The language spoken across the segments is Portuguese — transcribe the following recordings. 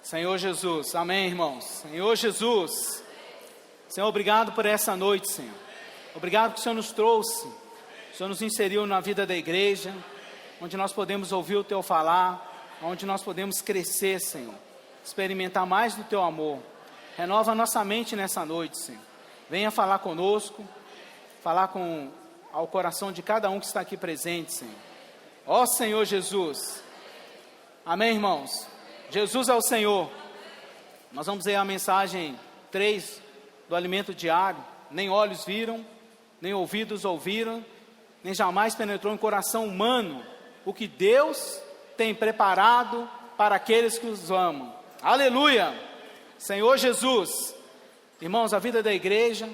Senhor Jesus, amém, irmãos. Senhor Jesus, Senhor, obrigado por essa noite, Senhor. Obrigado que o Senhor nos trouxe, o Senhor nos inseriu na vida da igreja, onde nós podemos ouvir o Teu falar, onde nós podemos crescer, Senhor, experimentar mais do Teu amor. Renova a nossa mente nessa noite, Senhor. Venha falar conosco, falar ao coração de cada um que está aqui presente, Senhor. Ó Senhor Jesus, amém, irmãos. Jesus é o Senhor. Nós vamos ler a mensagem 3 do alimento diário. Nem olhos viram, nem ouvidos ouviram, nem jamais penetrou em coração humano o que Deus tem preparado para aqueles que os amam. Aleluia! Senhor Jesus, irmãos, a vida da igreja,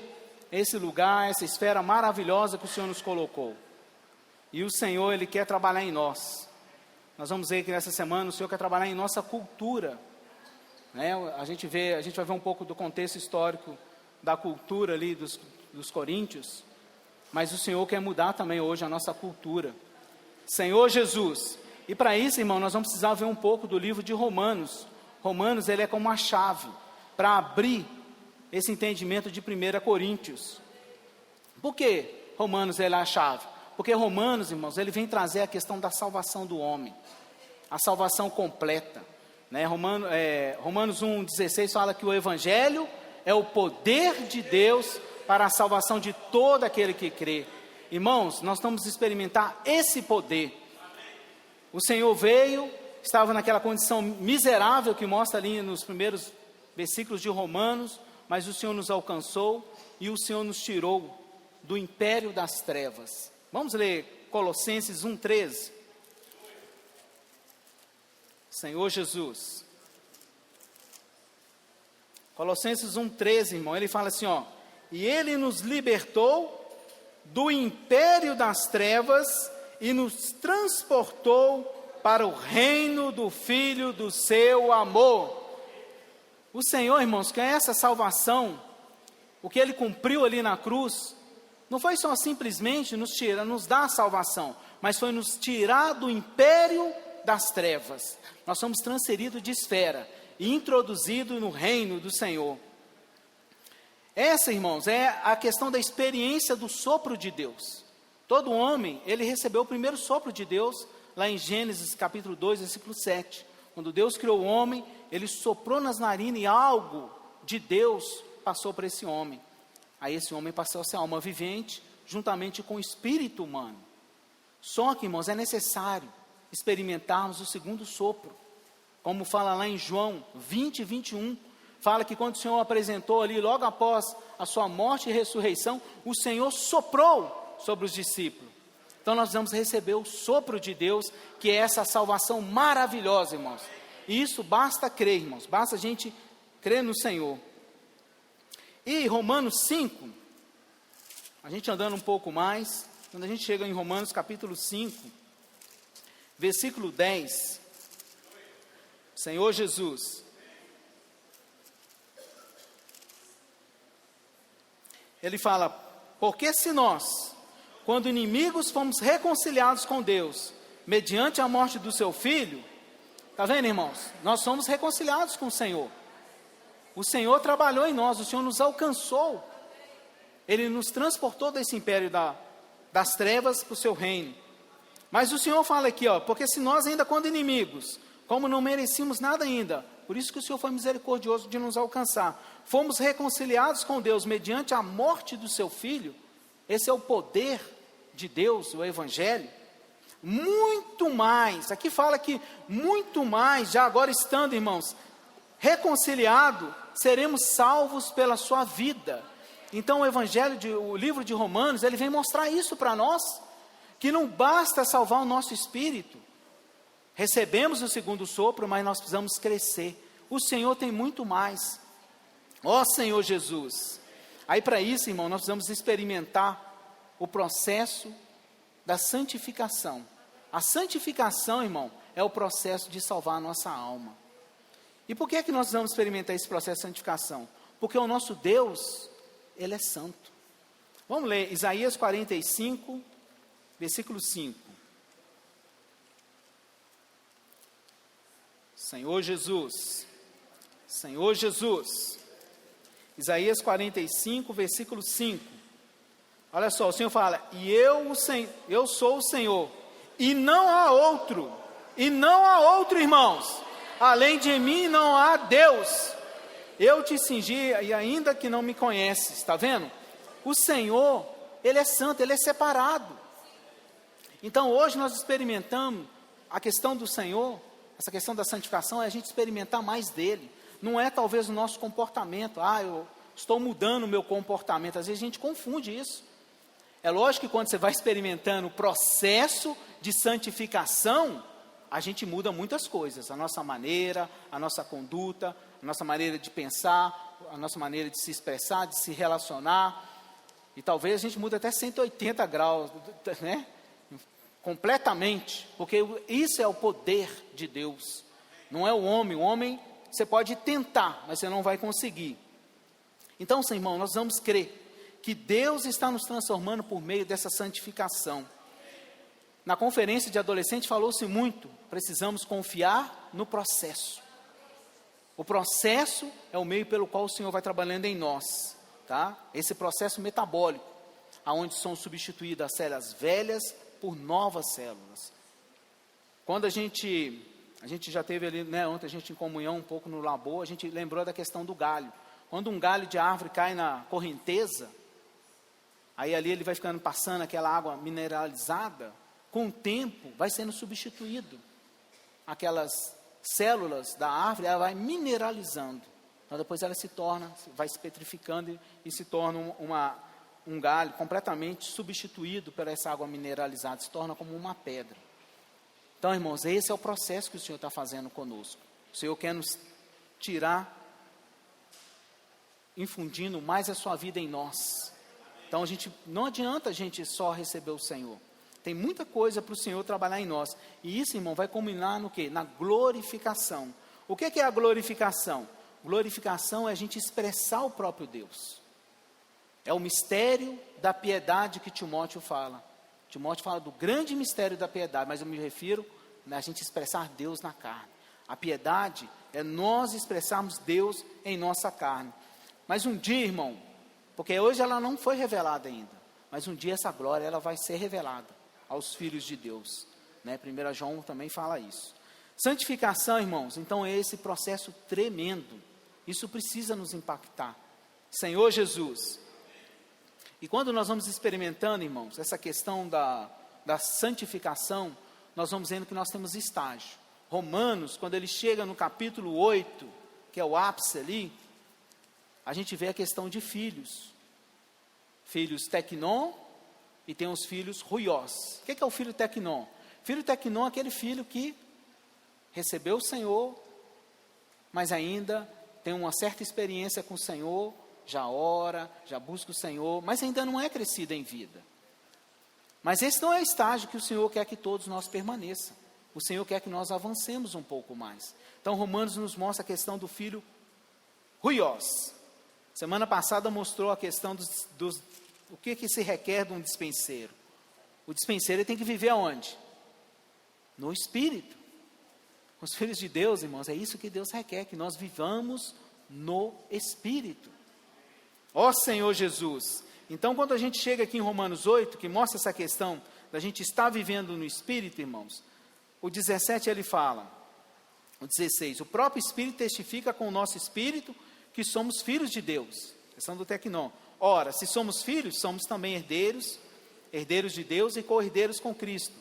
esse lugar, essa esfera maravilhosa que o Senhor nos colocou. E o Senhor, Ele quer trabalhar em nós. Nós vamos ver que nessa semana o Senhor quer trabalhar em nossa cultura, né? A gente vai ver um pouco do contexto histórico da cultura ali dos coríntios, mas o Senhor quer mudar também hoje a nossa cultura. Senhor Jesus, e para isso, irmão, nós vamos precisar ver um pouco do livro de Romanos. Romanos, ele é como uma chave para abrir esse entendimento de 1 Coríntios. Por que Romanos é a chave? Porque Romanos, irmãos, ele vem trazer a questão da salvação do homem, a salvação completa, né? Romanos 1,16 fala que o Evangelho é o poder de Deus para a salvação de todo aquele que crê. Irmãos, nós vamos experimentar esse poder. O Senhor veio, estava naquela condição miserável que mostra ali nos primeiros versículos de Romanos, mas o Senhor nos alcançou e o Senhor nos tirou do império das trevas. Vamos ler Colossenses 1,13. Senhor Jesus. Colossenses 1,13, irmão, ele fala assim, ó. E Ele nos libertou do império das trevas e nos transportou para o reino do Filho do seu amor. O Senhor, irmãos, que é essa salvação, o que Ele cumpriu ali na cruz, não foi só simplesmente nos dar a salvação, mas foi nos tirar do império das trevas. Nós somos transferidos de esfera e introduzidos no reino do Senhor. Essa, irmãos, é a questão da experiência do sopro de Deus. Todo homem, ele recebeu o primeiro sopro de Deus, lá em Gênesis capítulo 2, versículo 7. Quando Deus criou o homem, Ele soprou nas narinas e algo de Deus passou para esse homem. Aí esse homem passou a ser alma vivente, juntamente com o espírito humano. Só que, irmãos, é necessário experimentarmos o segundo sopro. Como fala lá em João 20, 21, fala que quando o Senhor apresentou ali, logo após a sua morte e ressurreição, o Senhor soprou sobre os discípulos. Então nós vamos receber o sopro de Deus, que é essa salvação maravilhosa, irmãos. E isso basta crer, irmãos, basta a gente crer no Senhor. E Romanos 5, a gente andando um pouco mais, quando a gente chega em Romanos capítulo 5, versículo 10, Senhor Jesus, ele fala, porque se nós, quando inimigos, fomos reconciliados com Deus, mediante a morte do seu Filho, está vendo, irmãos? Nós somos reconciliados com o Senhor. O Senhor trabalhou em nós, o Senhor nos alcançou. Ele nos transportou desse império das trevas para o seu reino. Mas o Senhor fala aqui, ó, porque se nós ainda quando inimigos, como não merecíamos nada ainda, por isso que o Senhor foi misericordioso de nos alcançar, fomos reconciliados com Deus mediante a morte do seu Filho, esse é o poder de Deus, o Evangelho. Muito mais, aqui fala que muito mais, já agora estando, irmãos, reconciliado, seremos salvos pela sua vida. Então o livro de Romanos, ele vem mostrar isso para nós, que não basta salvar o nosso espírito, recebemos o segundo sopro, mas nós precisamos crescer. O Senhor tem muito mais. Ó Senhor Jesus. Aí para isso, irmão, nós precisamos experimentar o processo da santificação. A santificação, irmão, é o processo de salvar a nossa alma. E por que é que nós vamos experimentar esse processo de santificação? Porque o nosso Deus, Ele é santo. Vamos ler Isaías 45, versículo 5. Senhor Jesus, Senhor Jesus. Isaías 45, versículo 5. Olha só, o Senhor fala: e eu sou o Senhor, e não há outro, irmãos, além de mim não há Deus. Eu te cingi, e ainda que não me conheces, está vendo? O Senhor, Ele é santo, Ele é separado. Então hoje nós experimentamos a questão do Senhor, essa questão da santificação, é a gente experimentar mais dEle. Não é talvez o nosso comportamento, eu estou mudando o meu comportamento, às vezes a gente confunde isso. É lógico que quando você vai experimentando o processo de santificação, a gente muda muitas coisas, a nossa maneira, a nossa conduta, a nossa maneira de pensar, a nossa maneira de se expressar, de se relacionar, e talvez a gente mude até 180 graus, né? Completamente, porque isso é o poder de Deus, não é o homem você pode tentar, mas você não vai conseguir. Então, sim, irmão, nós vamos crer que Deus está nos transformando por meio dessa santificação. Na conferência de adolescente falou-se muito, precisamos confiar no processo. O processo é o meio pelo qual o Senhor vai trabalhando em nós, tá? Esse processo metabólico, aonde são substituídas as células velhas por novas células. Quando a gente já teve ali, né, ontem a gente em comunhão um pouco no labor, a gente lembrou da questão do galho. Quando um galho de árvore cai na correnteza, aí ali ele vai ficando passando aquela água mineralizada, com o tempo vai sendo substituído. Aquelas células da árvore, ela vai mineralizando. Então depois ela se torna, vai se petrificando e se torna um galho completamente substituído por essa água mineralizada, se torna como uma pedra. Então, irmãos, esse é o processo que o Senhor está fazendo conosco. O Senhor quer nos tirar, infundindo mais a sua vida em nós. Então, não adianta a gente só receber o Senhor. Tem muita coisa para o Senhor trabalhar em nós. E isso, irmão, vai culminar no quê? Na glorificação. O que é a glorificação? Glorificação é a gente expressar o próprio Deus. É o mistério da piedade que Timóteo fala. Timóteo fala do grande mistério da piedade, mas eu me refiro a gente expressar Deus na carne. A piedade é nós expressarmos Deus em nossa carne. Mas um dia, irmão, porque hoje ela não foi revelada ainda, mas um dia essa glória ela vai ser revelada aos filhos de Deus, né? 1 João também fala isso. Santificação, irmãos, então é esse processo tremendo, isso precisa nos impactar. Senhor Jesus. E quando nós vamos experimentando, irmãos, essa questão da santificação, nós vamos vendo que nós temos estágio. Romanos, quando ele chega no capítulo 8, que é o ápice ali, a gente vê a questão de filhos. Filhos tecnon e tem os filhos ruiós. O que é o filho tecnon? Filho tecnon é aquele filho que recebeu o Senhor, mas ainda tem uma certa experiência com o Senhor, já ora, já busca o Senhor, mas ainda não é crescido em vida. Mas esse não é o estágio que o Senhor quer que todos nós permaneçam. O Senhor quer que nós avancemos um pouco mais. Então Romanos nos mostra a questão do filho ruiós. Semana passada mostrou a questão o que se requer de um dispenseiro. O dispenseiro tem que viver aonde? No Espírito. Os filhos de Deus, irmãos, é isso que Deus requer, que nós vivamos no Espírito. Ó Senhor Jesus. Então, quando a gente chega aqui em Romanos 8, que mostra essa questão da gente estar vivendo no Espírito, irmãos, o 17 ele fala, o 16, o próprio Espírito testifica com o nosso Espírito que somos filhos de Deus. Questão do tecnon. Ora, se somos filhos, somos também herdeiros, herdeiros de Deus e co-herdeiros com Cristo.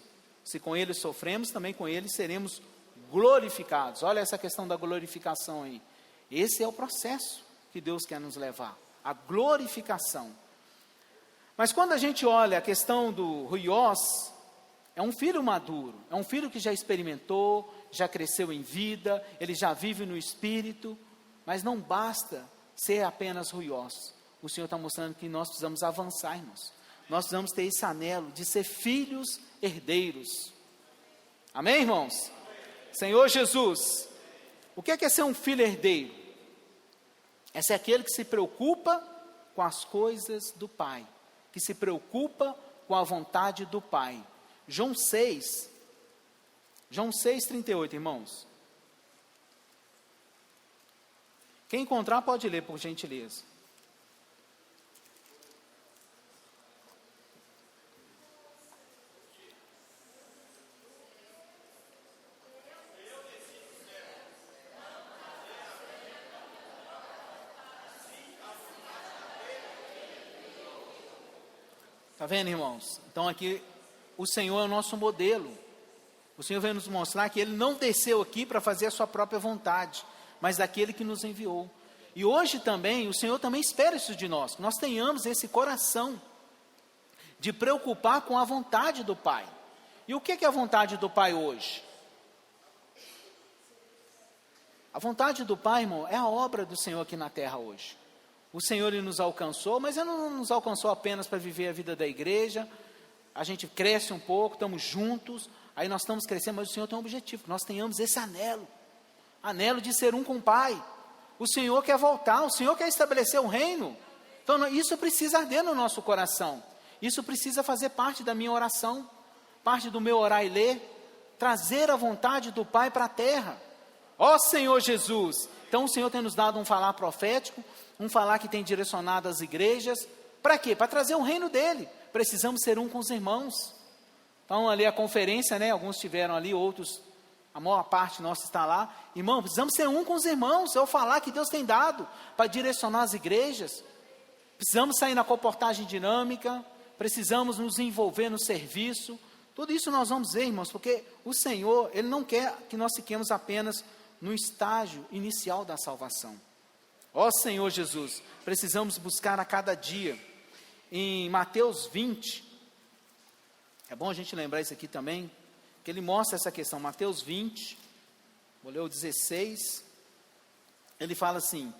Se com Ele sofremos, também com Ele seremos glorificados. Olha essa questão da glorificação aí. Esse é o processo que Deus quer nos levar, a glorificação. Mas quando a gente olha a questão do ruiós, é um filho maduro, é um filho que já experimentou, já cresceu em vida, ele já vive no Espírito, mas não basta ser apenas ruiós. O Senhor está mostrando que nós precisamos avançar, irmãos. Nós precisamos ter esse anelo de ser filhos herdeiros. Amém, irmãos? Senhor Jesus, o que é ser um filho herdeiro? É ser aquele que se preocupa com as coisas do Pai, que se preocupa com a vontade do Pai. João 6:38, irmãos. Quem encontrar pode ler, por gentileza. Está vendo, irmãos? Então aqui o Senhor é o nosso modelo. O Senhor veio nos mostrar que Ele não desceu aqui para fazer a sua própria vontade, mas daquele que nos enviou. E hoje também, o Senhor também espera isso de nós, que nós tenhamos esse coração de preocupar com a vontade do Pai. E o que é a vontade do Pai hoje? A vontade do Pai, irmão, é a obra do Senhor aqui na terra hoje. O Senhor Ele nos alcançou, mas Ele não nos alcançou apenas para viver a vida da igreja. A gente cresce um pouco, estamos juntos, aí nós estamos crescendo, mas o Senhor tem um objetivo, que nós tenhamos esse anelo de ser um com o Pai. O Senhor quer voltar, o Senhor quer estabelecer um reino. Então isso precisa arder no nosso coração. Isso precisa fazer parte da minha oração, parte do meu orar e ler, trazer a vontade do Pai para a terra. Ó Senhor Jesus! Então o Senhor tem nos dado um falar profético, um falar que tem direcionado as igrejas. Para quê? Para trazer o reino dele. Precisamos ser um com os irmãos. Então ali a conferência, né? Alguns estiveram ali, outros, a maior parte nossa está lá. Irmão, precisamos ser um com os irmãos. É o falar que Deus tem dado para direcionar as igrejas. Precisamos sair na comportagem dinâmica. Precisamos nos envolver no serviço. Tudo isso nós vamos ver, irmãos, porque o Senhor, Ele não quer que nós fiquemos apenas no estágio inicial da salvação. Ó Senhor Jesus, precisamos buscar a cada dia. Em Mateus 20, é bom a gente lembrar isso aqui também, que ele mostra essa questão. Mateus 20, vou ler o 16, ele fala assim: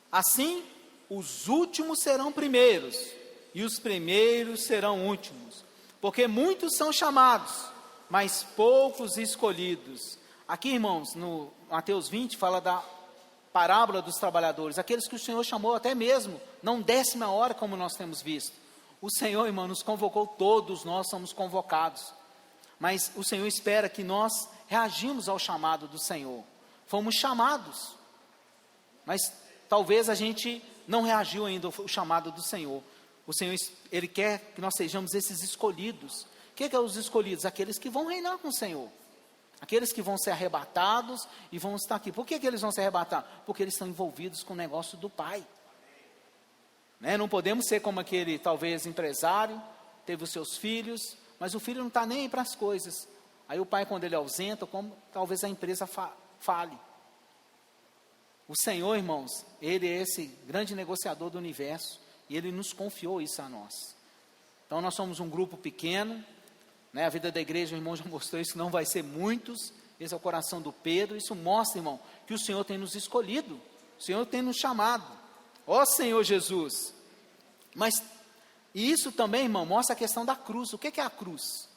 assim os últimos serão primeiros, e os primeiros serão últimos, porque muitos são chamados, mas poucos escolhidos. Aqui, irmãos, no Mateus 20, fala da parábola dos trabalhadores, aqueles que o Senhor chamou até mesmo, não 10ª hora, como nós temos visto. O Senhor, irmão, nos convocou, todos nós somos convocados, mas o Senhor espera que nós reagimos ao chamado do Senhor. Fomos chamados, mas talvez a gente não reagiu ainda ao chamado do Senhor. O Senhor, Ele quer que nós sejamos esses escolhidos. O que é os escolhidos? Aqueles que vão reinar com o Senhor. Aqueles que vão ser arrebatados e vão estar aqui. Por que eles vão ser arrebatados? Porque eles estão envolvidos com o negócio do Pai. Né? Não podemos ser como aquele, talvez, empresário, teve os seus filhos, mas o filho não está nem aí para as coisas. Aí o pai, quando ele ausenta, como talvez a empresa fale. O Senhor, irmãos, Ele é esse grande negociador do universo, e Ele nos confiou isso a nós. Então nós somos um grupo pequeno, né? A vida da igreja, o irmão já mostrou isso, não vai ser muitos. Esse é o coração do Pedro. Isso mostra, irmão, que o Senhor tem nos escolhido, o Senhor tem nos chamado. Ó Senhor Jesus! Mas isso também, irmão, mostra a questão da cruz. O que é a cruz?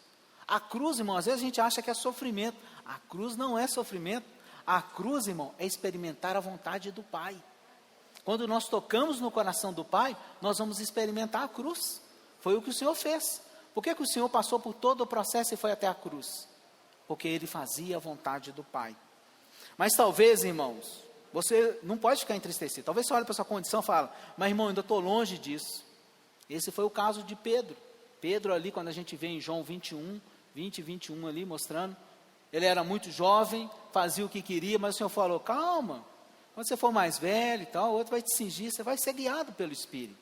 A cruz, irmão, às vezes a gente acha que é sofrimento. A cruz não é sofrimento. A cruz, irmão, é experimentar a vontade do Pai. Quando nós tocamos no coração do Pai, nós vamos experimentar a cruz. Foi o que o Senhor fez. Por que o Senhor passou por todo o processo e foi até a cruz? Porque Ele fazia a vontade do Pai. Mas talvez, irmãos, você não pode ficar entristecido. Talvez você olhe para a sua condição e fale: mas irmão, ainda estou longe disso. Esse foi o caso de Pedro. Pedro ali, quando a gente vê em João 21, 20 e 21 ali, mostrando, ele era muito jovem, fazia o que queria, mas o Senhor falou: calma, quando você for mais velho e tal, o outro vai te cingir, você vai ser guiado pelo Espírito.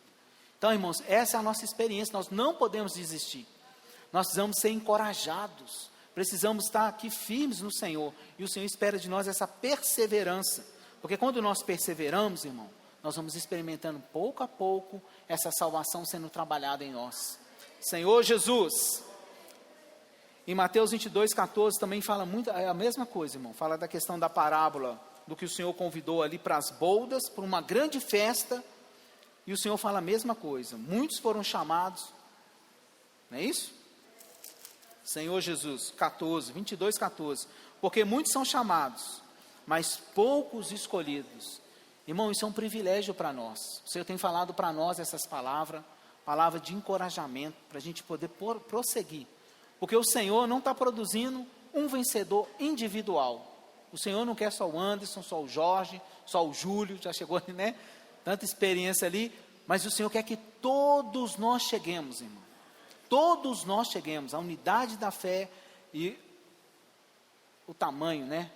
Então, irmãos, essa é a nossa experiência, nós não podemos desistir. Nós precisamos ser encorajados, precisamos estar aqui firmes no Senhor, e o Senhor espera de nós essa perseverança, porque quando nós perseveramos, irmão, nós vamos experimentando pouco a pouco essa salvação sendo trabalhada em nós. Senhor Jesus, em Mateus 22, 14 também fala muito, é a mesma coisa, irmão, fala da questão da parábola, do que o Senhor convidou ali para as boldas, para uma grande festa, e o Senhor fala a mesma coisa, muitos foram chamados, não é isso? Senhor Jesus, 22, 14, porque muitos são chamados, mas poucos escolhidos. Irmão, isso é um privilégio para nós. O Senhor tem falado para nós essas palavras, palavra de encorajamento, para a gente poder prosseguir, porque o Senhor não está produzindo um vencedor individual, o O Senhor não quer só o Anderson, só o Jorge, só o Júlio, já chegou, né? Tanta experiência ali, mas o Senhor quer que todos nós cheguemos, irmão. Todos nós cheguemos à unidade da fé e o tamanho, né?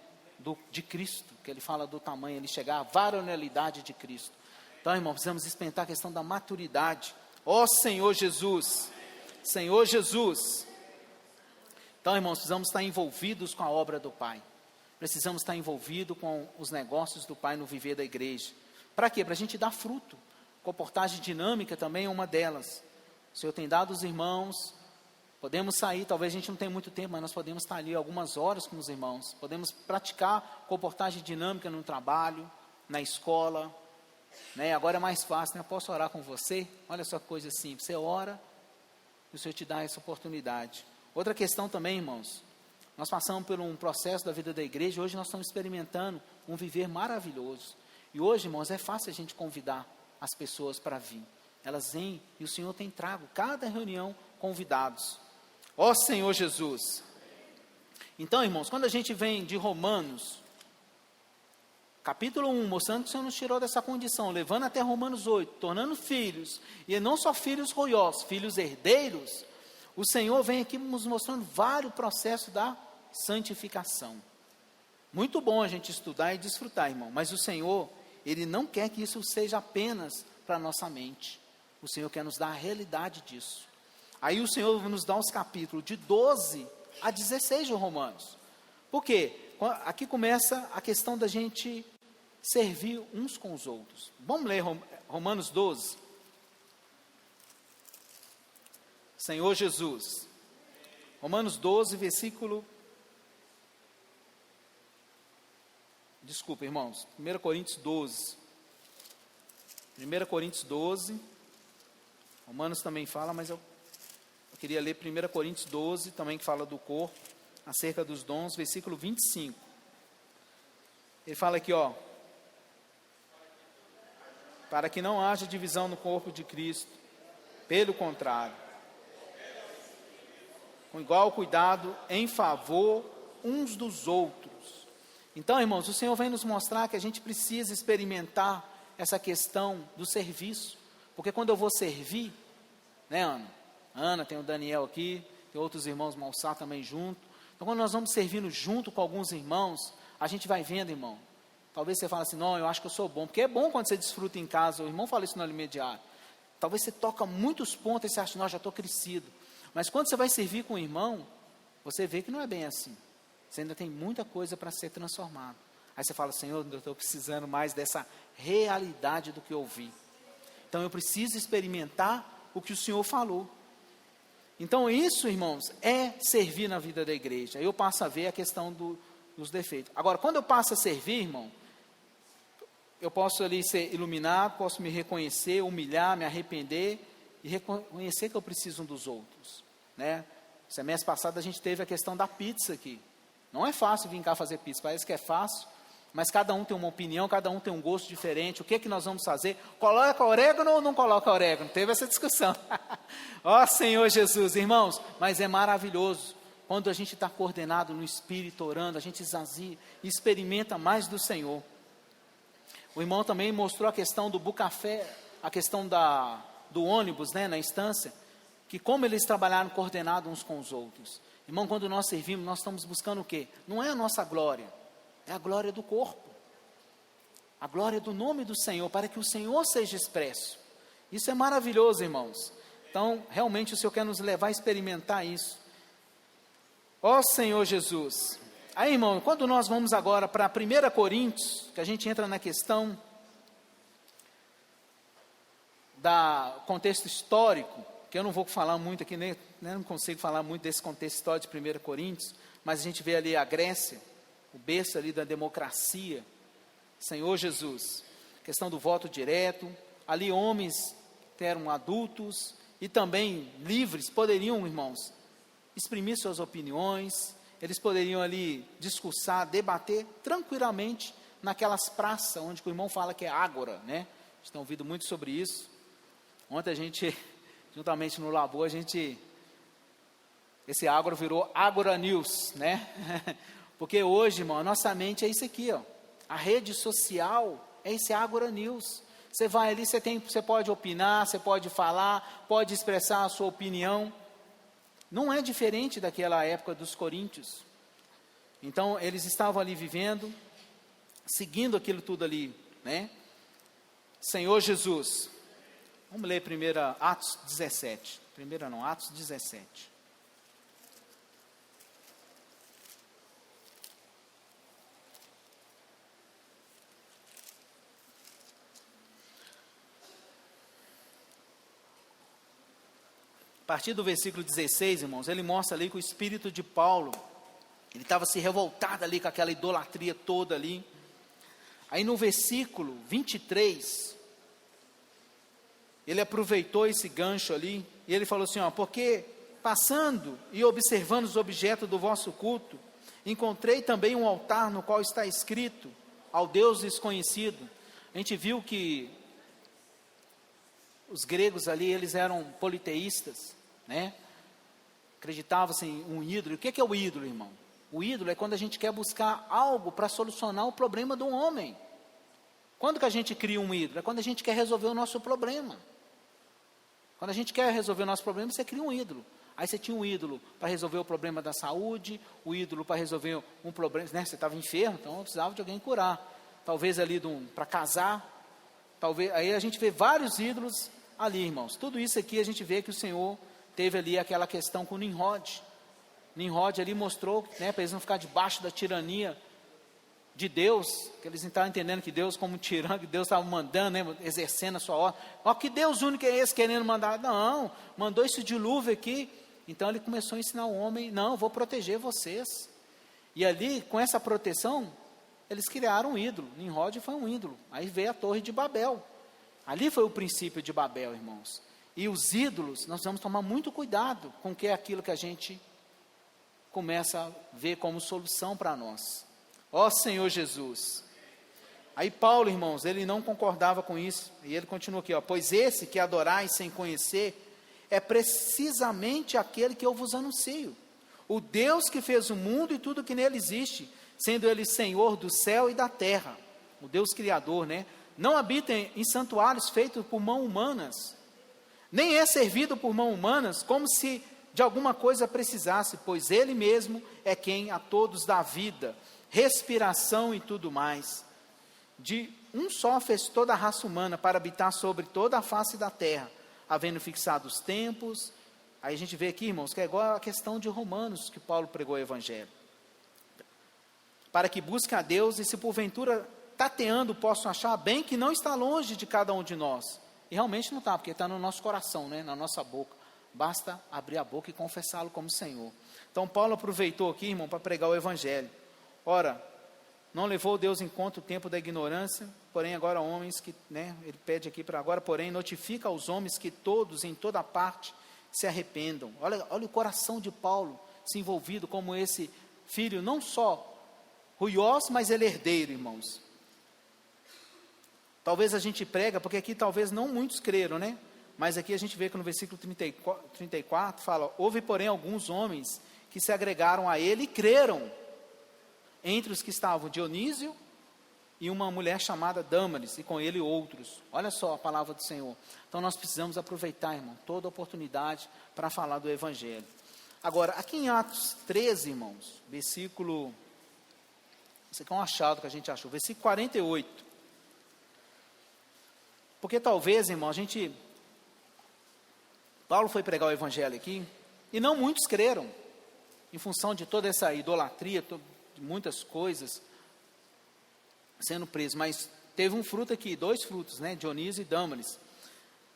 De Cristo, que ele fala do tamanho, ele chegar à varonilidade de Cristo. Então, irmão, precisamos experimentar a questão da maturidade. Ó Senhor Jesus, Senhor Jesus. Então, irmãos, precisamos estar envolvidos com a obra do Pai. Precisamos estar envolvidos com os negócios do Pai no viver da igreja. Para quê? Para a gente dar fruto. Comportagem dinâmica também é uma delas. O Senhor tem dado os irmãos, podemos sair, talvez a gente não tenha muito tempo, mas nós podemos estar ali algumas horas com os irmãos. Podemos praticar comportagem dinâmica no trabalho, na escola, né? Agora é mais fácil, né? Eu posso orar com você? Olha só que coisa simples, você ora e o Senhor te dá essa oportunidade. Outra questão também, irmãos, nós passamos por um processo da vida da igreja, hoje nós estamos experimentando um viver maravilhoso. E hoje, irmãos, é fácil a gente convidar as pessoas para vir. Elas vêm e o Senhor tem trago, cada reunião, convidados. Ó Senhor Jesus. Então, irmãos, quando a gente vem de Romanos, capítulo 1, mostrando que o Senhor nos tirou dessa condição, levando até Romanos 8, tornando filhos, e não só filhos roiosos, filhos herdeiros, o Senhor vem aqui nos mostrando vários processos da santificação. Muito bom a gente estudar e desfrutar, irmão, mas o Senhor, Ele não quer que isso seja apenas para a nossa mente. O Senhor quer nos dar a realidade disso. Aí o Senhor nos dá os capítulos de 12 a 16 de Romanos. Por quê? Aqui começa a questão da gente servir uns com os outros. Vamos ler Romanos 12. Senhor Jesus. Romanos 12, versículo... Desculpa, irmãos. 1 Coríntios 12. 1 Coríntios 12. Romanos também fala, mas eu queria ler 1 Coríntios 12, também que fala do corpo, acerca dos dons, versículo 25. Ele fala aqui, ó. Para que não haja divisão no corpo de Cristo, pelo contrário, com igual cuidado em favor uns dos outros. Então, irmãos, o Senhor vem nos mostrar que a gente precisa experimentar essa questão do serviço, porque quando eu vou servir, né, Ana? Ana, tem o Daniel aqui, tem outros irmãos Malsá também junto. Então, quando nós vamos servindo junto com alguns irmãos, a gente vai vendo, irmão. Talvez você fale assim, não, eu acho que eu sou bom, porque é bom quando você desfruta em casa, o irmão fala isso no alimento diário. Talvez você toca muitos pontos e você acha, não, já estou crescido. Mas quando você vai servir com o irmão, você vê que não é bem assim. Você ainda tem muita coisa para ser transformado. Aí você fala, Senhor, eu estou precisando mais dessa realidade do que eu ouvi. Então eu preciso experimentar o que o Senhor falou. Então isso, irmãos, é servir na vida da igreja. Aí eu passo a ver a questão dos defeitos. Agora, quando eu passo a servir, irmão, eu posso ali ser iluminado, posso me reconhecer, humilhar, me arrepender e reconhecer que eu preciso um dos outros, né? Semestre passado a gente teve a questão da pizza aqui. Não é fácil vir cá fazer pizza, parece que é fácil, mas cada um tem uma opinião, cada um tem um gosto diferente. O que é que nós vamos fazer? Coloca orégano ou não coloca orégano? Teve essa discussão. Ó Senhor Jesus, irmãos, mas é maravilhoso. Quando a gente está coordenado no Espírito, orando, a gente esvazia e experimenta mais do Senhor. O irmão também mostrou a questão do bucafé, a questão do ônibus, né, na instância, que como eles trabalharam coordenados uns com os outros. Irmão, quando nós servimos, nós estamos buscando o quê? Não é a nossa glória, é a glória do corpo. A glória do nome do Senhor, para que o Senhor seja expresso. Isso é maravilhoso, irmãos. Então, realmente o Senhor quer nos levar a experimentar isso. Ó Senhor Jesus. Aí, irmão, quando nós vamos agora para 1 Coríntios, que a gente entra na questão da contexto histórico, que eu não vou falar muito aqui, né, não consigo falar muito desse contexto histórico de 1 Coríntios, mas a gente vê ali a Grécia, o berço ali da democracia, Senhor Jesus, questão do voto direto, ali homens que eram adultos e também livres, poderiam, irmãos, exprimir suas opiniões, eles poderiam ali discursar, debater tranquilamente naquelas praças, onde o irmão fala que é ágora, né? A gente tem ouvido muito sobre isso. Ontem a gente, juntamente no Labor, esse ágora virou Ágora News, né? Porque hoje, irmão, a nossa mente é isso aqui, ó. A rede social é esse Ágora News. Você vai ali, você pode opinar, você pode falar, pode expressar a sua opinião. Não é diferente daquela época dos coríntios. Então, eles estavam ali vivendo, seguindo aquilo tudo ali, né? Senhor Jesus. Vamos ler primeiro Atos 17. Atos 17. A partir do versículo 16, irmãos, ele mostra ali que o espírito de Paulo, ele estava se revoltado ali com aquela idolatria toda ali. Aí no versículo 23, ele aproveitou esse gancho ali, e ele falou assim, ó, porque passando e observando os objetos do vosso culto, encontrei também um altar no qual está escrito, ao Deus desconhecido. A gente viu que os gregos ali, eles eram politeístas, né? Acreditavam-se em um ídolo. O que é o ídolo, irmão? O ídolo é quando a gente quer buscar algo para solucionar o problema do homem. Quando que a gente cria um ídolo? É quando a gente quer resolver o nosso problema. Quando a gente quer resolver o nosso problema, você cria um ídolo. Aí você tinha um ídolo para resolver o problema da saúde, o ídolo para resolver um problema, né? Você estava enfermo, então precisava de alguém curar. Talvez ali para casar, talvez, aí a gente vê vários ídolos ali, irmãos. Tudo isso aqui a gente vê que o Senhor teve ali aquela questão com Nimrod. Nimrod ali mostrou, né, para eles não ficarem debaixo da tirania de Deus, que eles não estavam entendendo que Deus como tirano, que Deus estava mandando, né, exercendo a sua ordem. Ó, que Deus único é esse querendo mandar? Não, mandou esse dilúvio aqui. Então ele começou a ensinar o homem, não, vou proteger vocês. E ali, com essa proteção, eles criaram um ídolo. Nimrod foi um ídolo. Aí veio a Torre de Babel. Ali foi o princípio de Babel, irmãos. E os ídolos, nós vamos tomar muito cuidado com que é aquilo que a gente começa a ver como solução para nós. Ó Senhor Jesus. Aí Paulo, irmãos, ele não concordava com isso. E ele continua aqui, ó. Pois esse que adorais sem conhecer, é precisamente aquele que eu vos anuncio. O Deus que fez o mundo e tudo que nele existe, sendo ele Senhor do céu e da terra. O Deus Criador, né? Não habita em santuários feitos por mãos humanas, nem é servido por mãos humanas, como se de alguma coisa precisasse, pois Ele mesmo é quem a todos dá vida, respiração e tudo mais. De um só fez toda a raça humana para habitar sobre toda a face da terra, havendo fixado os tempos. Aí a gente vê aqui, irmãos, que é igual a questão de Romanos, que Paulo pregou o Evangelho. Para que busque a Deus, e se porventura tateando possam achar bem que não está longe de cada um de nós. E realmente não está, porque está no nosso coração, né, na nossa boca. Basta abrir a boca e confessá-lo como Senhor. Então Paulo aproveitou aqui, irmão, para pregar o Evangelho. Ora, não levou Deus em conta o tempo da ignorância, porém agora homens que, né, ele pede aqui para agora, porém notifica aos homens que todos, em toda parte, se arrependam. Olha o coração de Paulo se envolvido como esse filho, não só ruiós, mas ele herdeiro, irmãos. Talvez a gente prega, porque aqui talvez não muitos creram, né? Mas aqui a gente vê que no versículo 34 fala, houve porém alguns homens que se agregaram a ele e creram. Entre os que estavam Dionísio e uma mulher chamada Dâmaris, e com ele outros. Olha só a palavra do Senhor. Então nós precisamos aproveitar, irmão, toda oportunidade para falar do Evangelho. Agora, aqui em Atos 13, irmãos, versículo, esse aqui é um achado que a gente achou, versículo 48. Porque talvez, irmão, Paulo foi pregar o Evangelho aqui, e não muitos creram, em função de toda essa idolatria, de muitas coisas, sendo preso, mas teve um fruto aqui, 2 frutos, né, Dionísio e Dâmaris.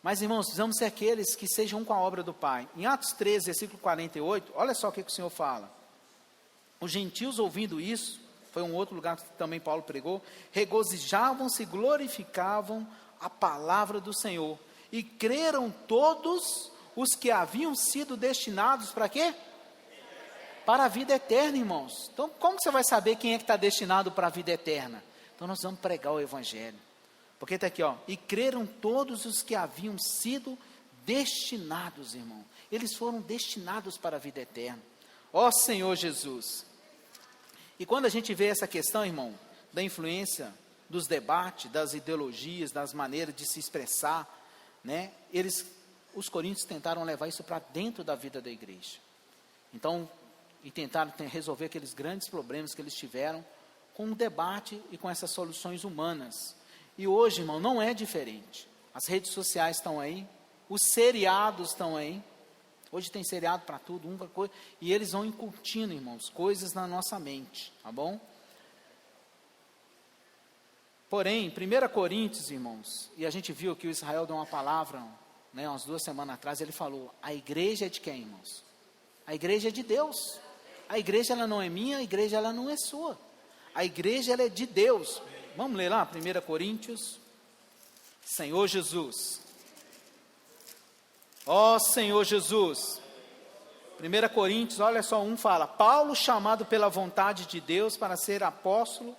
Mas, irmãos, precisamos ser aqueles que sejam com a obra do Pai. Em Atos 13, versículo 48, olha só o que o Senhor fala. Os gentios ouvindo isso, foi um outro lugar que também Paulo pregou, regozijavam-se e glorificavam a palavra do Senhor, e creram todos os que haviam sido destinados para quê? Para a vida eterna, irmãos. Então, como você vai saber quem é que está destinado para a vida eterna? Então, nós vamos pregar o Evangelho. Porque está aqui, ó, e creram todos os que haviam sido destinados, irmão. Eles foram destinados para a vida eterna. Ó Senhor Jesus. E quando a gente vê essa questão, irmão, da influência dos debates, das ideologias, das maneiras de se expressar, né, os coríntios tentaram levar isso para dentro da vida da igreja. Então, e tentaram resolver aqueles grandes problemas que eles tiveram com um debate e com essas soluções humanas. E hoje, irmão, não é diferente. As redes sociais estão aí, os seriados estão aí. Hoje tem seriado para tudo, e eles vão incutindo, irmãos, coisas na nossa mente, tá bom? Porém, 1 Coríntios, irmãos, e a gente viu que o Israel deu uma palavra, né, umas 2 semanas atrás, ele falou, a igreja é de quem, irmãos? A igreja é de Deus. A igreja, ela não é minha, a igreja, ela não é sua. A igreja, ela é de Deus. Vamos ler lá, 1 Coríntios, Senhor Jesus. Ó Senhor Jesus. 1 Coríntios, olha só, fala, Paulo chamado pela vontade de Deus para ser apóstolo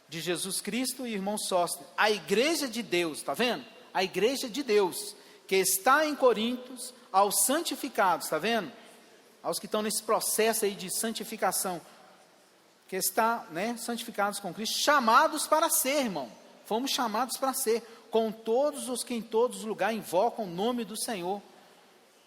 de Jesus Cristo e irmão Sóstenes. A igreja de Deus, está vendo? A igreja de Deus, que está em Coríntios, aos santificados, está vendo? Aos que estão nesse processo aí de santificação, que está, né, santificados com Cristo, chamados para ser, irmão. Fomos chamados para ser, com todos os que em todos os lugares invocam o nome do Senhor.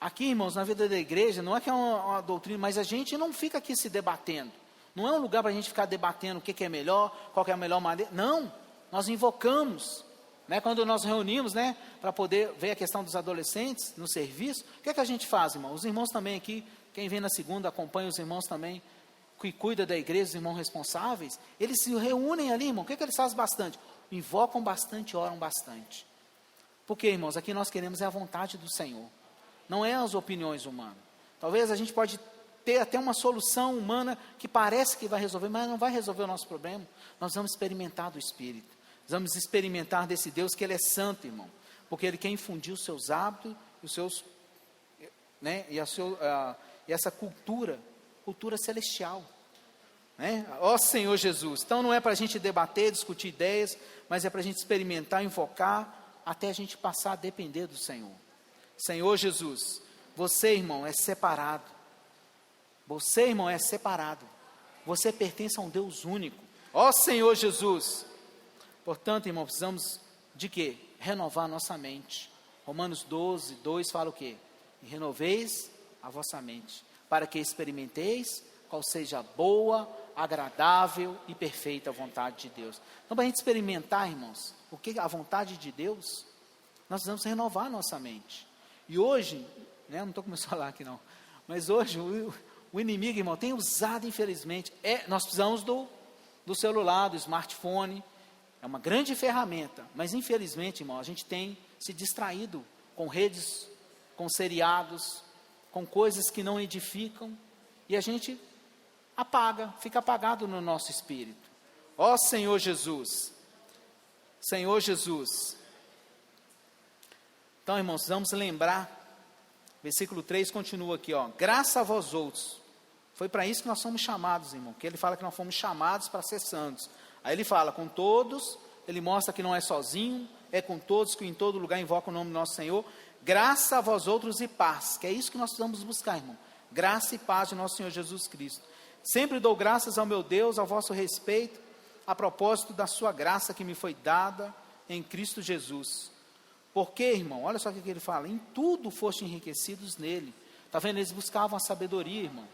Aqui, irmãos, na vida da igreja, não é que é uma doutrina, mas a gente não fica aqui se debatendo. Não é um lugar para a gente ficar debatendo o que é melhor, qual que é a melhor maneira. Não, nós invocamos, né, quando nós reunimos, né, para poder ver a questão dos adolescentes no serviço. O que é que a gente faz, irmão? Os irmãos também aqui, quem vem na segunda, acompanha os irmãos também, que cuida da igreja, os irmãos responsáveis, eles se reúnem ali, irmão. O que é que eles fazem bastante? Invocam bastante, oram bastante. Porque, irmãos, aqui nós queremos é a vontade do Senhor, não é as opiniões humanas. Talvez a gente pode ter até uma solução humana que parece que vai resolver, mas não vai resolver o nosso problema. Nós vamos experimentar do Espírito, vamos experimentar desse Deus que Ele é santo, irmão, porque Ele quer infundir os seus hábitos, os seus, né, e essa cultura celestial, né? Ó Senhor Jesus. Então não é para a gente debater, discutir ideias, mas é para a gente experimentar, invocar, até a gente passar a depender do Senhor. Senhor Jesus, você, irmão, é separado. Você, irmão, é separado. Você pertence a um Deus único. Ó Senhor Jesus. Portanto, irmão, precisamos de quê? Renovar nossa mente. Romanos 12, 2 fala o quê? E renoveis a vossa mente, para que experimenteis qual seja a boa, agradável e perfeita vontade de Deus. Então, para a gente experimentar, irmãos, o que a vontade de Deus, nós precisamos renovar a nossa mente. E hoje, né, não estou começando a falar aqui não, mas hoje o inimigo, irmão, tem usado, infelizmente, nós precisamos do celular, do smartphone, é uma grande ferramenta, mas infelizmente, irmão, a gente tem se distraído com redes, com seriados, com coisas que não edificam, e a gente fica apagado no nosso espírito. Ó Senhor Jesus, Senhor Jesus. Então, irmãos, vamos lembrar, versículo 3 continua aqui, ó, graça a vós outros. Foi para isso que nós somos chamados, irmão, que ele fala que nós fomos chamados para ser santos. Aí ele fala com todos, ele mostra que não é sozinho, é com todos que em todo lugar invocam o nome do nosso Senhor. Graça a vós outros e paz, que é isso que nós precisamos buscar, irmão. Graça e paz de nosso Senhor Jesus Cristo. Sempre dou graças ao meu Deus, ao vosso respeito, a propósito da sua graça que me foi dada em Cristo Jesus. Porque, irmão, olha só o que ele fala, em tudo foste enriquecidos nele. Está vendo? Eles buscavam a sabedoria, irmão.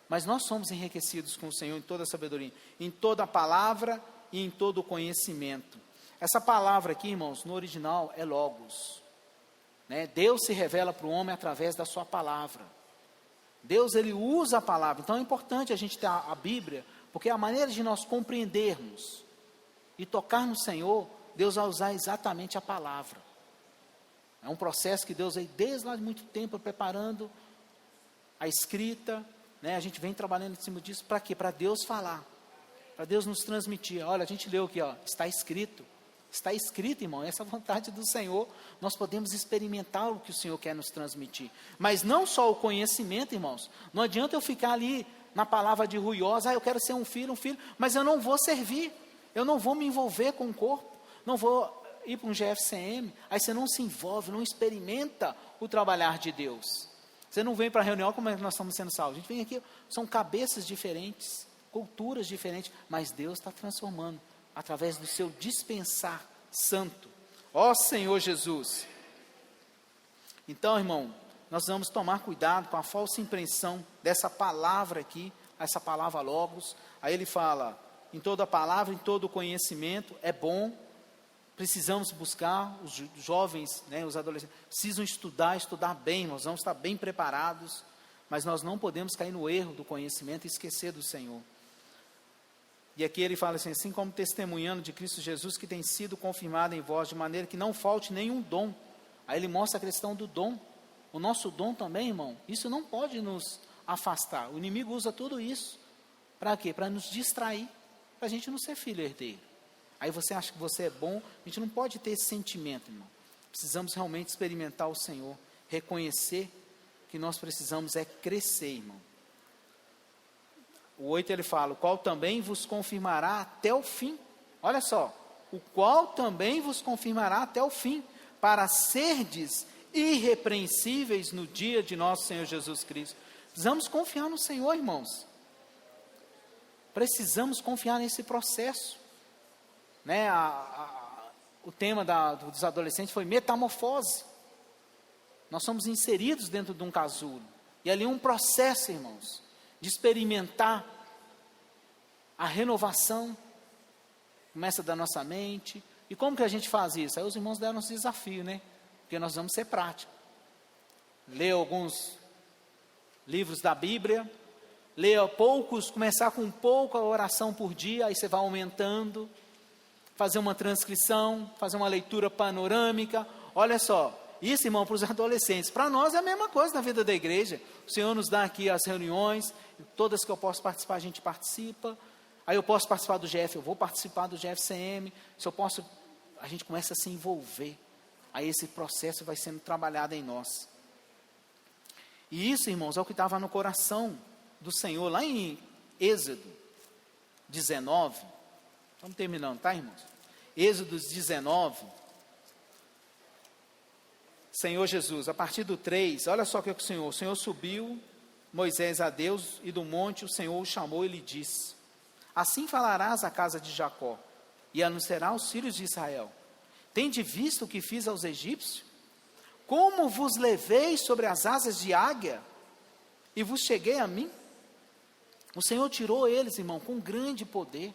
Mas nós somos enriquecidos com o Senhor em toda a sabedoria, em toda a palavra e em todo o conhecimento. Essa palavra aqui, irmãos, no original é logos, né? Deus se revela para o homem através da sua palavra. Deus, ele usa a palavra. Então é importante a gente ter a Bíblia, porque é a maneira de nós compreendermos e tocar no Senhor, Deus vai usar exatamente a palavra. É um processo que Deus aí desde lá de muito tempo preparando a escrita, né? A gente vem trabalhando em cima disso para quê? Para Deus falar, para Deus nos transmitir. Olha, a gente leu aqui, ó, está escrito, irmão, essa vontade do Senhor, nós podemos experimentar o que o Senhor quer nos transmitir, mas não só o conhecimento, irmãos, não adianta eu ficar ali na palavra de ruiosa, eu quero ser um filho, mas eu não vou servir, eu não vou me envolver com o corpo, não vou ir para um GFCM, aí você não se envolve, não experimenta o trabalhar de Deus. Você não vem para a reunião como é que nós estamos sendo salvos. A gente vem aqui, são cabeças diferentes, culturas diferentes, mas Deus está transformando através do seu dispensar santo. Ó Senhor Jesus! Então, irmão, nós vamos tomar cuidado com a falsa impressão dessa palavra aqui, essa palavra logos. Aí ele fala, em toda palavra, em todo conhecimento, é bom, precisamos buscar, os jovens, né, os adolescentes, precisam estudar bem, nós vamos estar bem preparados, mas nós não podemos cair no erro do conhecimento e esquecer do Senhor. E aqui ele fala assim como testemunhando de Cristo Jesus, que tem sido confirmado em vós, de maneira que não falte nenhum dom. Aí ele mostra a questão do dom. O nosso dom também, irmão, isso não pode nos afastar. O inimigo usa tudo isso. Para quê? Para nos distrair, para a gente não ser filho herdeiro. Aí você acha que você é bom, a gente não pode ter esse sentimento, irmão. Precisamos realmente experimentar o Senhor, reconhecer que nós precisamos é crescer, irmão. O 8 ele fala, o qual também vos confirmará até o fim. Olha só, o qual também vos confirmará até o fim, para serdes irrepreensíveis no dia de nosso Senhor Jesus Cristo. Precisamos confiar no Senhor, irmãos. Precisamos confiar nesse processo. Né? O tema dos adolescentes foi metamorfose. Nós somos inseridos dentro de um casulo. E ali um processo, irmãos, de experimentar a renovação. Começa da nossa mente. E como que a gente faz isso? Aí os irmãos deram esse desafio, né? Porque nós vamos ser práticos. Ler alguns livros da Bíblia, ler poucos, começar com pouca oração por dia, aí você vai aumentando, fazer uma transcrição, fazer uma leitura panorâmica. Olha só, isso, irmão, para os adolescentes, para nós é a mesma coisa na vida da igreja. O Senhor nos dá aqui as reuniões, todas que eu posso participar, a gente participa. Aí eu posso participar do GF, eu vou participar do GFCM, se eu posso, a gente começa a se envolver. Aí esse processo vai sendo trabalhado em nós. E isso, irmãos, é o que estava no coração do Senhor, lá em Êxodo 19, estamos terminando, tá, irmãos? Êxodo 19, Senhor Jesus, a partir do 3, olha só o que é o Senhor subiu, Moisés a Deus, e do monte o Senhor o chamou e lhe disse, assim falarás à casa de Jacó, e anunciará aos filhos de Israel, tende visto o que fiz aos egípcios? Como vos levei sobre as asas de águia, e vos cheguei a mim? O Senhor tirou eles, irmão, com grande poder,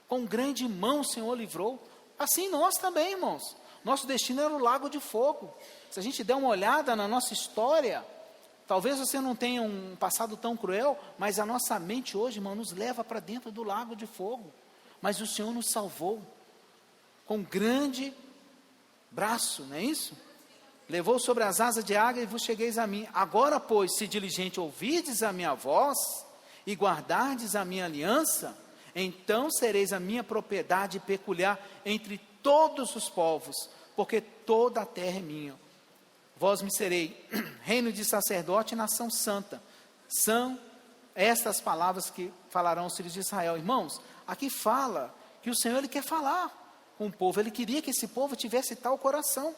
com grande mão o Senhor livrou. Assim nós também, irmãos. Nosso destino era o lago de fogo. Se a gente der uma olhada na nossa história, talvez você não tenha um passado tão cruel, mas a nossa mente hoje, irmão, nos leva para dentro do lago de fogo. Mas o Senhor nos salvou com grande braço, não é isso? Levou sobre as asas de águia e vos chegueis a mim. Agora, pois, se diligente ouvirdes a minha voz e guardardes a minha aliança, então sereis a minha propriedade peculiar entre todos os povos, porque toda a terra é minha. Vós me serei reino de sacerdote e nação santa. São estas palavras que falarão os filhos de Israel. Irmãos, aqui fala que o Senhor ele quer falar com o povo. Ele queria que esse povo tivesse tal coração.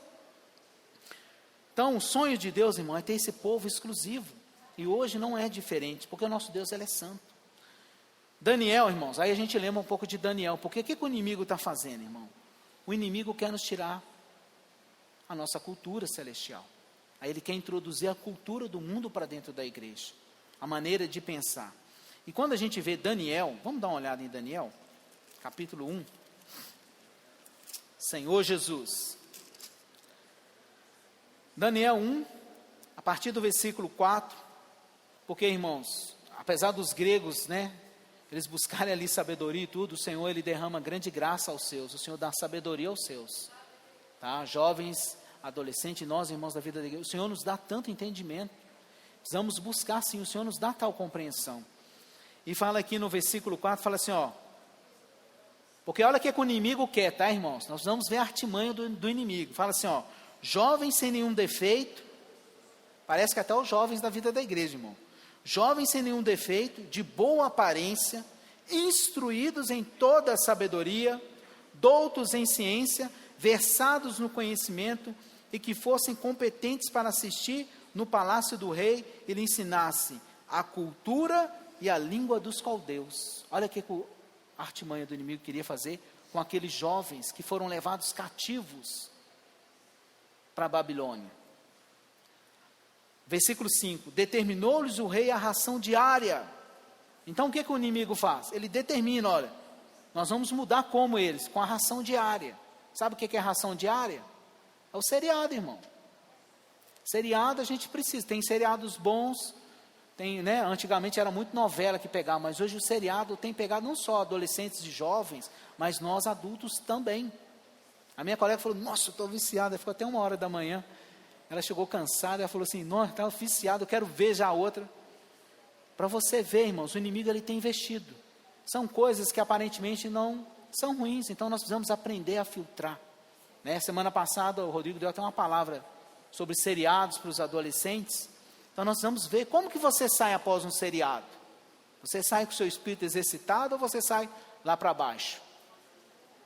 Então, o sonho de Deus, irmão, é ter esse povo exclusivo. E hoje não é diferente, porque o nosso Deus ele é santo. Daniel, irmãos, aí a gente lembra um pouco de Daniel. Porque o que o inimigo está fazendo, irmão? O inimigo quer nos tirar a nossa cultura celestial. Aí ele quer introduzir a cultura do mundo para dentro da igreja. A maneira de pensar. E quando a gente vê Daniel, vamos dar uma olhada em Daniel, capítulo 1. Senhor Jesus. Daniel 1, a partir do versículo 4, porque, irmãos, apesar dos gregos, né, eles buscarem ali sabedoria e tudo, o Senhor, ele derrama grande graça aos seus, o Senhor dá sabedoria aos seus, tá? Jovens, adolescentes, nós, irmãos da vida da igreja, o Senhor nos dá tanto entendimento, precisamos buscar sim, o Senhor nos dá tal compreensão. E fala aqui no versículo 4, fala assim, ó, porque olha o que o inimigo quer, tá, irmãos? Nós vamos ver a artimanha do inimigo, fala assim, ó, jovens sem nenhum defeito, parece que até os jovens da vida da igreja, irmão, jovens sem nenhum defeito, de boa aparência, instruídos em toda a sabedoria, doutos em ciência, versados no conhecimento, e que fossem competentes para assistir no palácio do rei, e lhe ensinasse a cultura e a língua dos caldeus. Olha o que a artimanha do inimigo queria fazer com aqueles jovens que foram levados cativos para a Babilônia. Versículo 5, determinou-lhes o rei a ração diária. Então o que o inimigo faz? Ele determina, olha, nós vamos mudar como eles, com a ração diária. Sabe o que é a ração diária? É o seriado, irmão. Seriado a gente precisa, tem seriados bons, tem, né, antigamente era muito novela que pegava, mas hoje o seriado tem pegado não só adolescentes e jovens, mas nós adultos também. A minha colega falou, nossa, eu estou viciada, ficou até 1h da manhã, ela chegou cansada, ela falou assim, nossa, estava viciada, eu quero ver já a outra. Para você ver, irmãos, o inimigo ele tem investido, são coisas que aparentemente não são ruins, então nós precisamos aprender a filtrar, né? Semana passada o Rodrigo deu até uma palavra sobre seriados para os adolescentes. Então nós vamos ver como que você sai após um seriado. Você sai com o seu espírito exercitado ou você sai lá para baixo?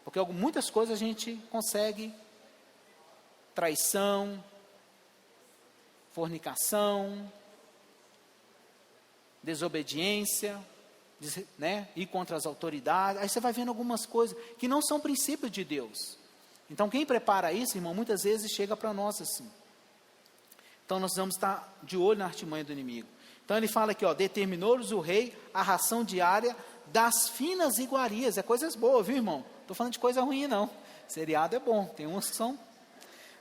Porque muitas coisas a gente consegue, traição, fornicação, desobediência, né, ir contra as autoridades. Aí você vai vendo algumas coisas que não são princípios de Deus. Então quem prepara isso, irmão, muitas vezes chega para nós assim. Então nós vamos estar de olho na artimanha do inimigo. Então ele fala aqui, ó, determinou-lhes o rei a ração diária das finas iguarias. É coisas boas, viu, irmão? Estou falando de coisa ruim, não. Seriado é bom, tem umas que são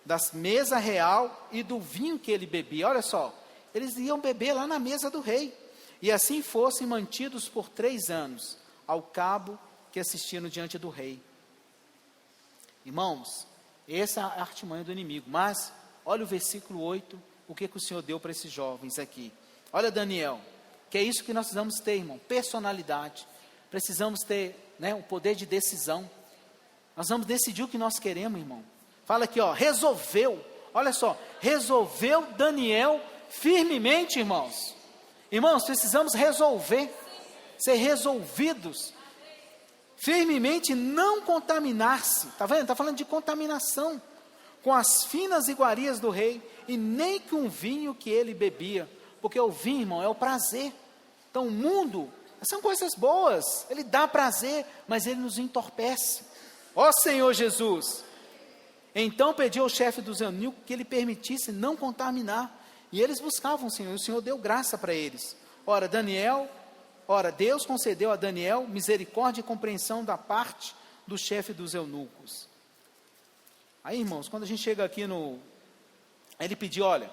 das mesa real e do vinho que ele bebia. Olha só, eles iam beber lá na mesa do rei. E assim fossem mantidos por 3 anos, ao cabo que assistiram diante do rei. Irmãos, essa é a artimanha do inimigo. Mas, olha o versículo 8, o que o Senhor deu para esses jovens aqui. Olha Daniel, que é isso que nós precisamos ter, irmão, personalidade. Precisamos ter, né, o poder de decisão. Nós vamos decidir o que nós queremos, irmão. Fala aqui, ó, resolveu, olha só, resolveu Daniel firmemente, irmãos. Irmãos, precisamos resolver, ser resolvidos, firmemente não contaminar-se, está vendo? Está falando de contaminação, com as finas iguarias do rei, e nem com o vinho que ele bebia, porque o vinho, irmão, é o prazer. Então o mundo, são coisas boas, ele dá prazer, mas ele nos entorpece. Ó Senhor Jesus! Então pediu ao chefe dos eunucos que ele permitisse não contaminar, e eles buscavam o Senhor, e o Senhor deu graça para eles. Ora, Deus concedeu a Daniel misericórdia e compreensão da parte do chefe dos eunucos. Aí, irmãos, quando a gente chega aqui ele pediu, olha,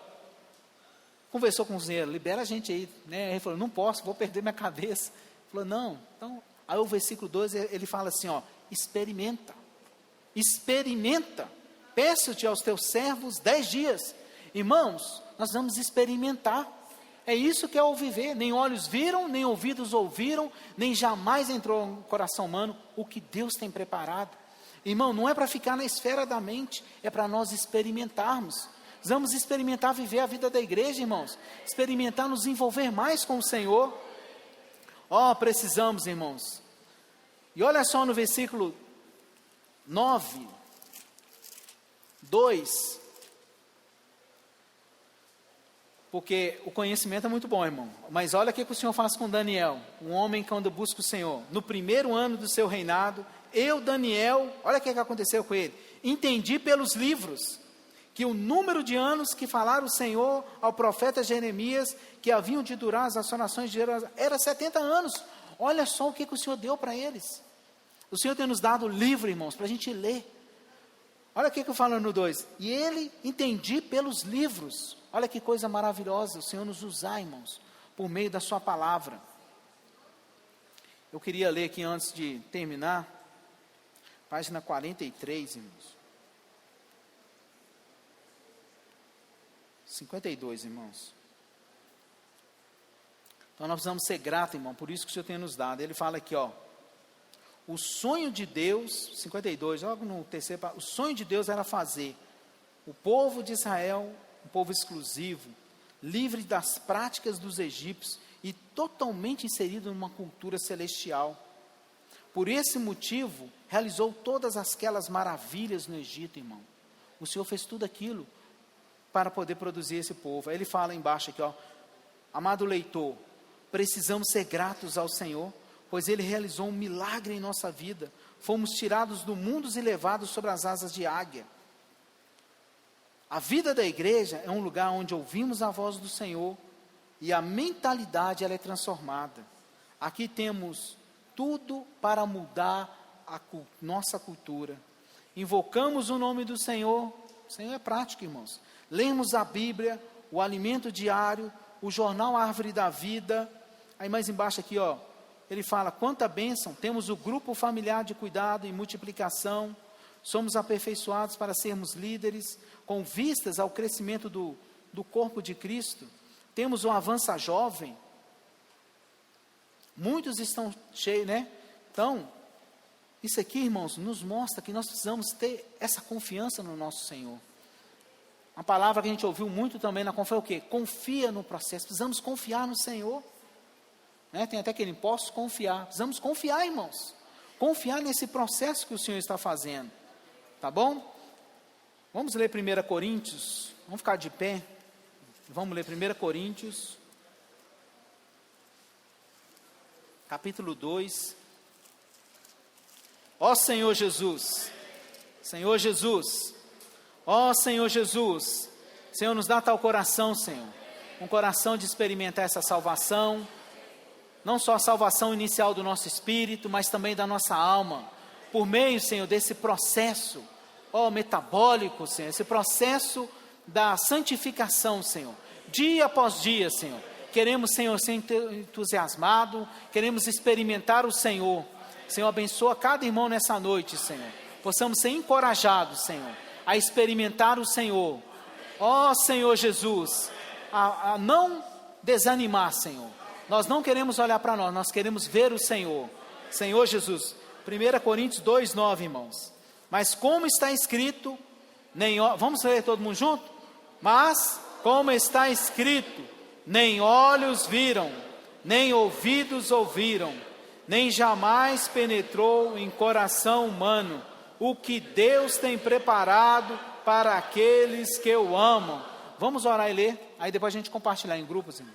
conversou com o Senhor, libera a gente aí, né? Ele falou, não posso, vou perder minha cabeça. Ele falou, não, então, aí o versículo 12, ele fala assim, ó, experimenta, peço-te aos teus servos 10 dias, irmãos, nós vamos experimentar, é isso que é o viver, nem olhos viram, nem ouvidos ouviram, nem jamais entrou no coração humano, o que Deus tem preparado, irmão, não é para ficar na esfera da mente, é para nós experimentarmos, vamos experimentar viver a vida da igreja, irmãos, experimentar nos envolver mais com o Senhor, precisamos, irmãos, e olha só no versículo 9, 2, porque o conhecimento é muito bom, irmão, mas olha o que o Senhor faz com Daniel, um homem quando busca o Senhor, no primeiro ano do seu reinado, eu, Daniel, olha o que aconteceu com ele, entendi pelos livros, que o número de anos que falaram o Senhor ao profeta Jeremias, que haviam de durar as assolações de Jerusalém, era 70 anos, olha só o que o Senhor deu para eles, o Senhor tem nos dado livro, irmãos, para a gente ler, olha o que eu falo no 2, e ele entendi pelos livros, olha que coisa maravilhosa, o Senhor nos usar, irmãos, por meio da sua palavra. Eu queria ler aqui antes de terminar, página 43, irmãos. 52, irmãos. Então nós precisamos ser gratos, irmão, por isso que o Senhor tem nos dado. Ele fala aqui, ó, o sonho de Deus, 52, logo no terceiro, o sonho de Deus era fazer o povo de Israel um povo exclusivo, livre das práticas dos egípcios e totalmente inserido numa cultura celestial. Por esse motivo, realizou todas aquelas maravilhas no Egito, irmão. O Senhor fez tudo aquilo para poder produzir esse povo. Aí ele fala embaixo aqui, ó, amado leitor, precisamos ser gratos ao Senhor, pois Ele realizou um milagre em nossa vida. Fomos tirados do mundo e levados sobre as asas de águia. A vida da igreja é um lugar onde ouvimos a voz do Senhor e a mentalidade ela é transformada. Aqui temos tudo para mudar a nossa cultura. Invocamos o nome do Senhor. O Senhor é prático, irmãos. Lemos a Bíblia, o alimento diário, o jornal Árvore da Vida. Aí mais embaixo aqui, ó, ele fala, quanta bênção, temos o grupo familiar de cuidado e multiplicação, somos aperfeiçoados para sermos líderes, com vistas ao crescimento do corpo de Cristo, temos um Avança Jovem, muitos estão cheios, né? Então, isso aqui, irmãos, nos mostra que nós precisamos ter essa confiança no nosso Senhor. Uma palavra que a gente ouviu muito também na conferência é o quê? Confia no processo, precisamos confiar no Senhor. Né? Tem até aquele, posso confiar, precisamos confiar, irmãos. Confiar nesse processo que o Senhor está fazendo. Tá bom? Vamos ler 1 Coríntios, vamos ficar de pé. Vamos ler 1 Coríntios, capítulo 2. Ó Senhor Jesus, Senhor Jesus, ó Senhor Jesus, Senhor, nos dá tal coração, Senhor, um coração de experimentar essa salvação, não só a salvação inicial do nosso espírito, mas também da nossa alma, por meio, Senhor, desse processo, ó metabólico, Senhor, esse processo da santificação, Senhor, dia após dia, Senhor, queremos, Senhor, ser entusiasmado, queremos experimentar o Senhor. Senhor, abençoa cada irmão nessa noite, Senhor, possamos ser encorajados, Senhor, a experimentar o Senhor, ó Senhor Jesus, a não desanimar, Senhor, nós não queremos olhar para nós, nós queremos ver o Senhor, Senhor Jesus. 1 Coríntios 2:9, irmãos, mas como está escrito, vamos ler todo mundo junto? Mas, como está escrito, nem olhos viram, nem ouvidos ouviram, nem jamais penetrou em coração humano o que Deus tem preparado para aqueles que o amam. Vamos orar e ler, aí depois a gente compartilhar em grupos, irmão.